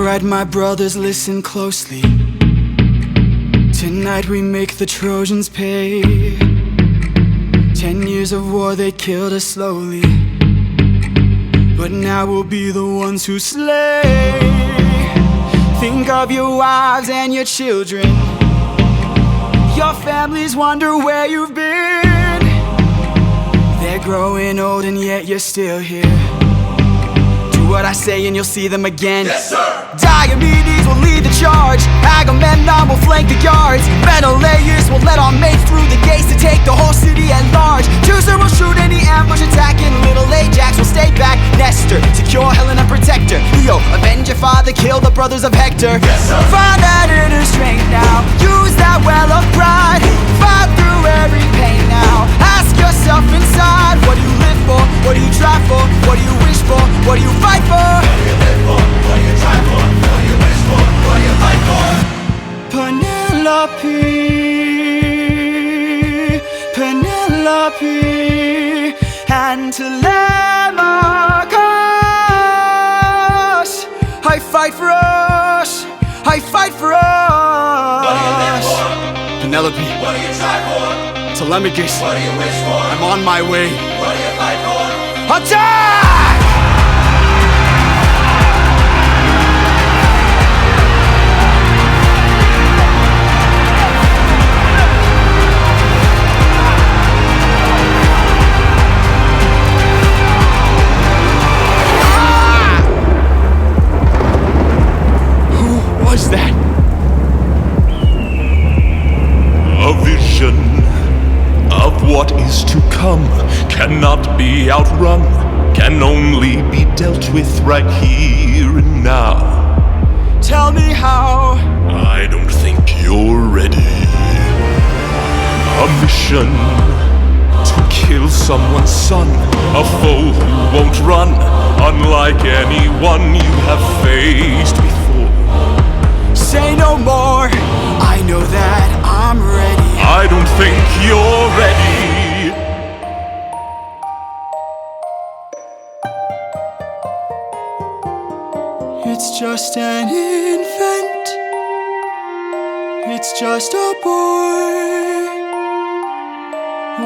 Alright, my brothers, listen closely. Tonight we make the Trojans pay. 10 years of war, they killed us slowly, but now we'll be the ones who slay. Think of your wives and your children. Your families wonder where you've been. They're growing old and yet you're still here. Do what I say and you'll see them again. Yes, sir! Diomedes will lead the charge. Agamemnon will flank the guards. Menelaus will let our mates through the gates to take the whole city at large. Teucer will shoot any ambush attacking. Little Ajax will stay back. Nestor, secure Helena, protect her. Leo, avenge your father, kill the brothers of Hector. Yes, sir! Find that inner strength now. Use that well of pride. Fight through every pain now. Ask yourself inside, what do you live for? What do you try for? What do you wish for? What do you fight for? What do you live for? What do you try for? What do you wish for? What do you fight for? Penelope, Penelope, and Telemachus. I fight for us, I fight for us. What do you live for? Penelope, What do you try for? Telemachus, What do you wish for? I'm on my way. What do you fight for? Attack! That? A vision of what is to come cannot be outrun, can only be dealt with right here and now. Tell me how. I don't think you're ready. A mission to kill someone's son, a foe who won't run, unlike anyone you have faced before. Say no more, I know that I'm ready. I don't think you're ready. It's just an infant. It's just a boy.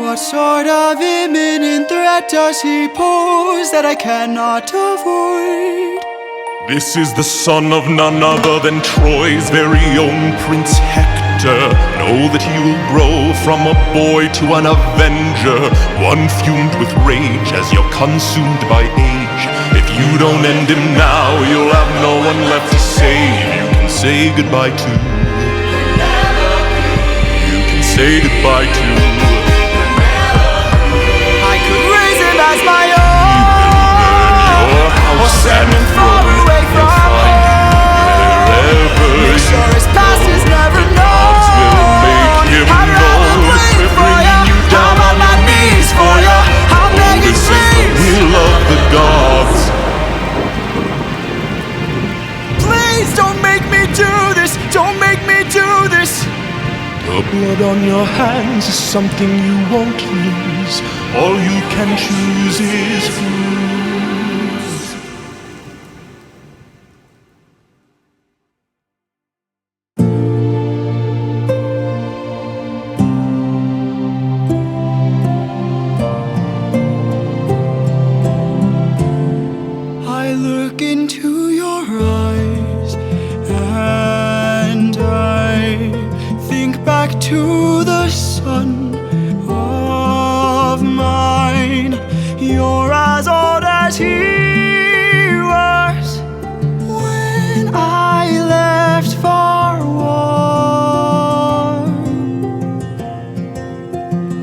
What sort of imminent threat does he pose that I cannot avoid? This is the son of none other than Troy's very own Prince Hector. Know that he will grow from a boy to an avenger, one fumed with rage as you're consumed by age. If you don't end him now, you'll have no one left to save. You can say goodbye to. You can say goodbye to. I could raise him as my own. Or send him far away from home. Make sure his past is never known. I'd rather wait for ya. I'm on my knees for ya. I'm begging please. We love the gods. Please don't make me do this. Don't make me do this. The blood on your hands is something you won't lose. All you can choose is food. I look into your eyes and I think back to the son of mine. You're as old as he was when I left for war.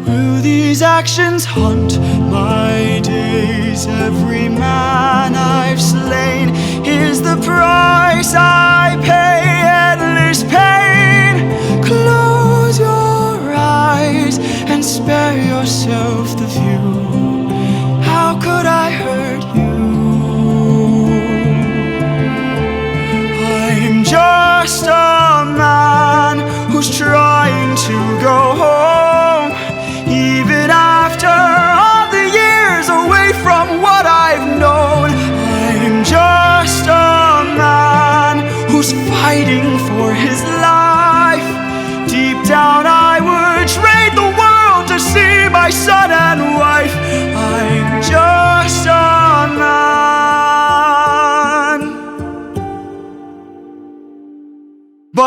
Will these actions haunt my days? Every man I've slain is the price I pay. Endless pain. Close your eyes and spare yourself the view. How could I hurt you? I'm just a man who's trying to go home, even after all the years away from what I've known. I'm just a man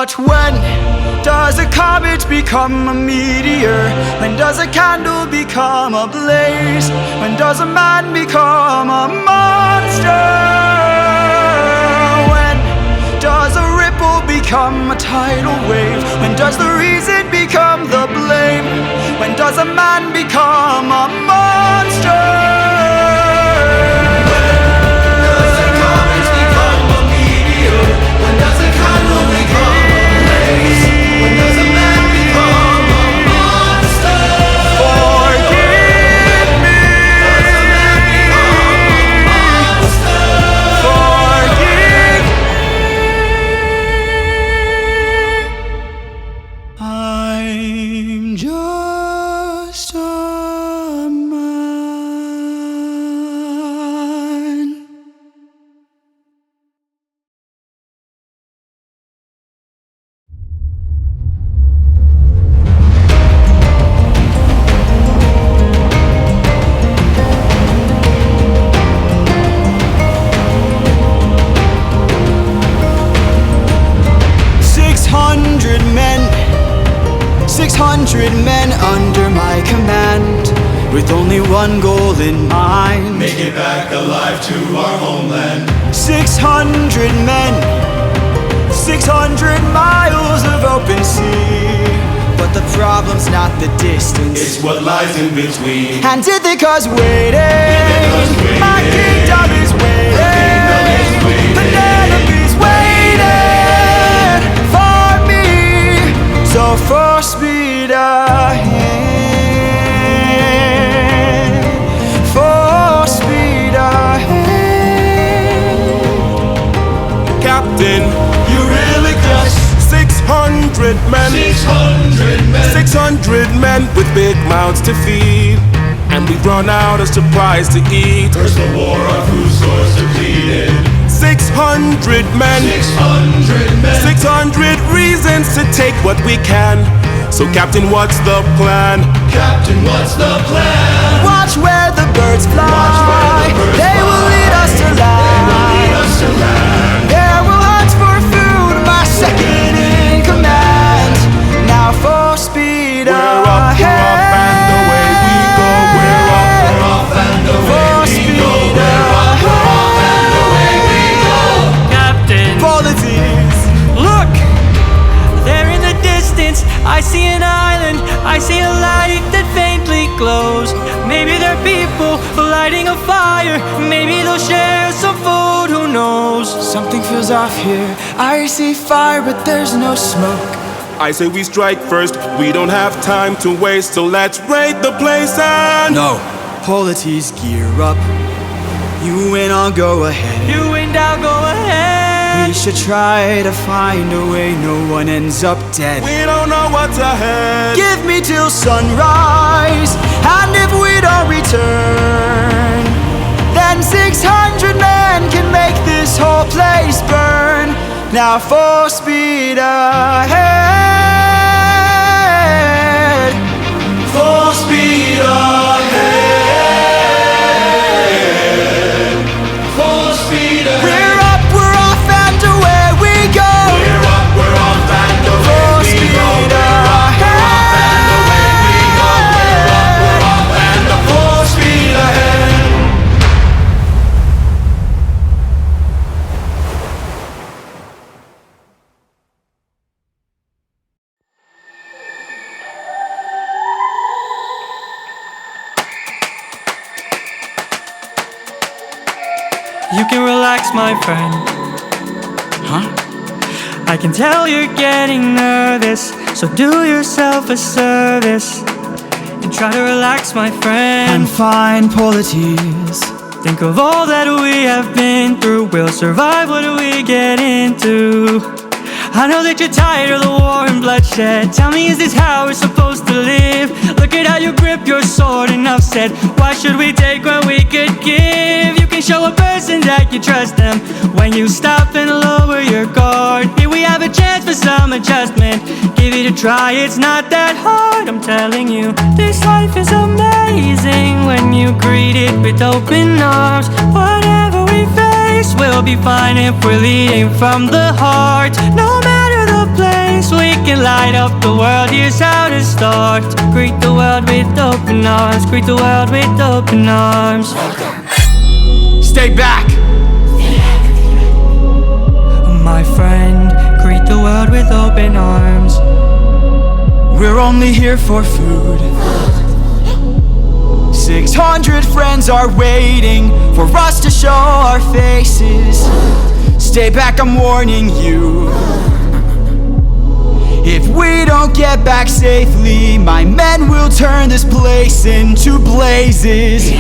But when does a comet become a meteor? When does a candle become a blaze? When does a man become a monster? When does a ripple become a tidal wave? When does the reason become the blame? When does a man become a monster? When does a comet become a meteor? When does a candle become a blaze? When does a man become a monster? Forgive me. Does a man become a monster? Forgive me. I'm just a man. 600 men under my command, with only one goal in mind. Make it back alive to our homeland. 600 men, 600 miles of open sea. But the problem's not the distance, It's what lies in between. and Ithaca's waiting. My kingdom is waiting. Penelope's waiting for me. So full speed ahead. Full speed ahead. Captain, You really just 600 men, 600 men. 600 men with big mouths to feed, and we've run out of supplies to eat. First the war of whose stores depleted. 600 men, 600 men. 600 reasons to take what we can. So Captain, what's the plan? Captain, what's the plan? Watch where the birds fly. Watch where the birds They fly. will lead us to land. Lead us to land. There will hunt for food, my second in command. Now full speed We're up, ahead. and away we go. We're up, We're off and away Full we speed go. We're off and away we go. Captain, Politics. look! There in the distance, I see an island. I see a light that faintly glows. Maybe they're people lighting a fire. Maybe they'll share some food, who knows? Something feels off here. I see fire, but there's no smoke. I say we strike first. We don't have time to waste, so let's raid the place and No. Polities, gear up. You and I'll go ahead. You and I'll go ahead. We should try to find a way no one ends up dead. we don't know what's ahead. Give me till sunrise, and if we don't return, then 600 men can make this whole place burn. Now full speed ahead. Full speed ahead. Full speed ahead. We're up, we're off, and away we go. We're up, we're off and away Full we speed go. We're up, we're off and away we go. We're up, we're off and full speed ahead. You can relax, my friend. Huh? I can tell you're getting nervous, so do yourself a service and try to relax, my friend. And find polities. Think of all that we have been through. We'll survive what we get into. I know that you're tired of the war and bloodshed. Tell me, is this how we're supposed to live? Look at how you grip your sword, enough said. Why should we take when we could give? You can show a person that you trust them when you stop and lower your guard. Here we have a chance for some adjustment. Give it a try, it's not that hard. I'm telling you, this life is amazing when you greet it with open arms. Whatever we face, we'll be fine if we're leading from the heart. No matter the place so we can light up the world. Here's how to start. Greet the world with open arms. Greet the world with open arms. Stay back! My friend, greet the world with open arms. We're only here for food. 600 friends are waiting for us to show our faces. Stay back, I'm warning you. If we don't get back safely, my men will turn this place into blazes.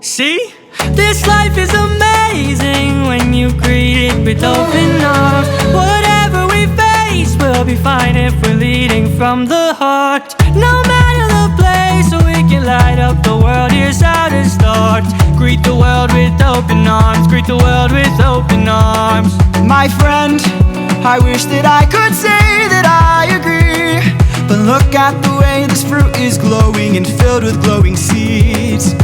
See? This life is amazing when you greet it with open arms. Whatever we face, we'll be fine if we're leading from the heart. No matter the place, so we can light up the world. Here's how to start. Greet the world with open arms. Greet the world with open arms. My friend, I wish that I could say that I agree, but look at the way this fruit is glowing and filled with glowing seeds.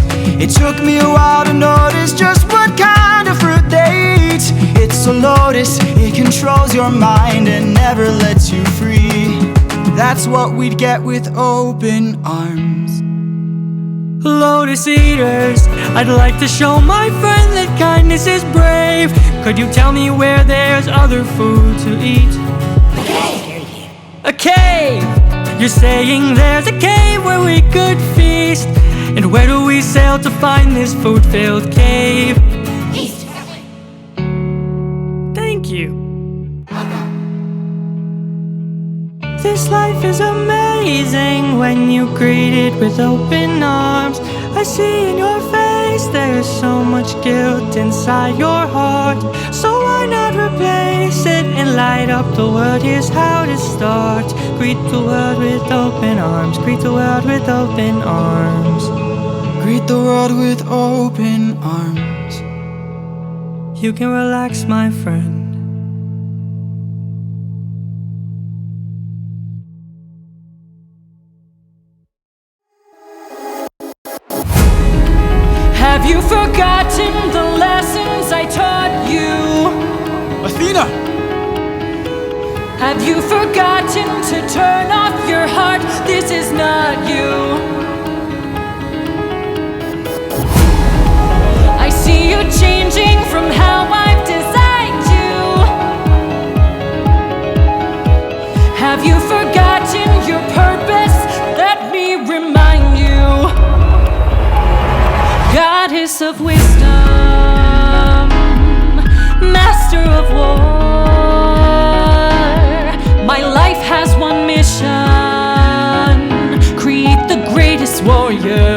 It took me a while to notice just what kind of fruit they eat. It's a lotus, it controls your mind and never lets you free. That's what we'd get with open arms. Lotus eaters, I'd like to show my friend that kindness is brave. Could you tell me where there's other food to eat? A cave! You're saying there's a cave where we could feast. And where do we sail to find this food-filled cave? East. Thank you. This life is amazing when you greet it with open arms. I see in your face there's so much guilt inside your heart. So why not replace it and light up the world? Here's how to start. Greet the world with open arms. Greet the world with open arms. Greet the world with open arms. You can relax, my friend. Have you forgotten the lessons I taught you? Athena! Have you forgotten to turn off your heart? This is not you. I see you changing from how I've designed you. Have you forgotten your purpose? Let me remind you. Goddess of wisdom, master of war, my life has one mission: create the greatest warrior.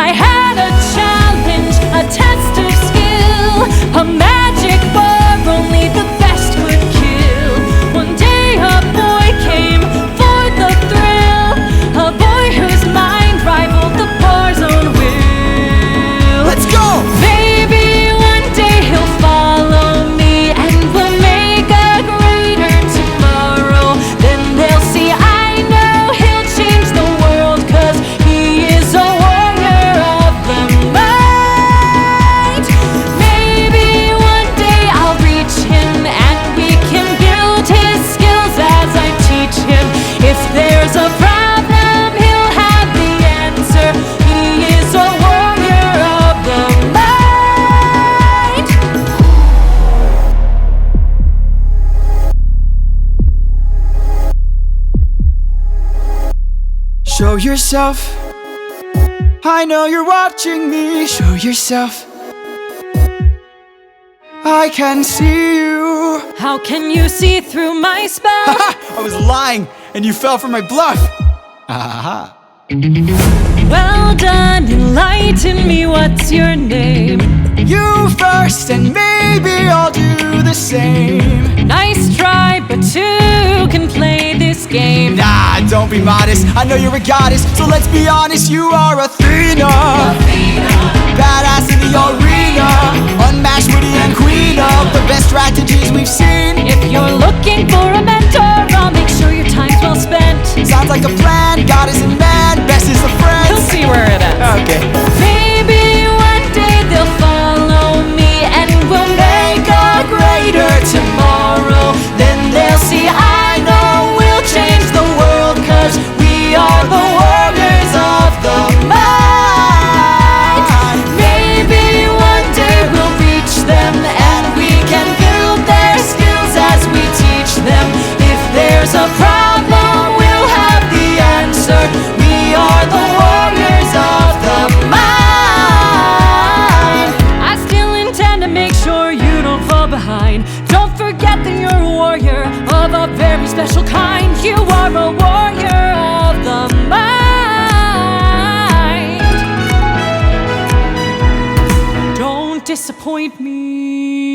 I had a challenge, a test of skill, a magic bar only the best could kill. One day a boy came for the thrill, a boy whose mind rivaled the bar's own will. Let's go! Maybe one day he'll follow me and we'll make a greater tomorrow. Then they'll see I know he'll change the world, 'cause he is a warrior of the night. Maybe one day I'll reach him and we can build his skills as I teach him. If there's a problem, he'll have the answer. He is a warrior of the night. Show yourself. I know you're watching me. Show yourself. I can see you. How can you see through my spell? I was lying and you fell for my bluff. Aha. Well done, enlighten me, what's your name? You first and maybe I'll do the same. Nice try, but two can play this game. Nah, don't be modest. I know you're a goddess, so let's be honest. You are Athena. Badass in the arena, unmatched, witty and queen of the best strategies we've seen. If you're looking for a mentor, I'll make sure your time's well spent. Sounds like a plan, goddess and man, best is the friends. You'll see where it ends. Okay. Maybe one day they'll follow me and we'll make a greater tomorrow. disappoint me.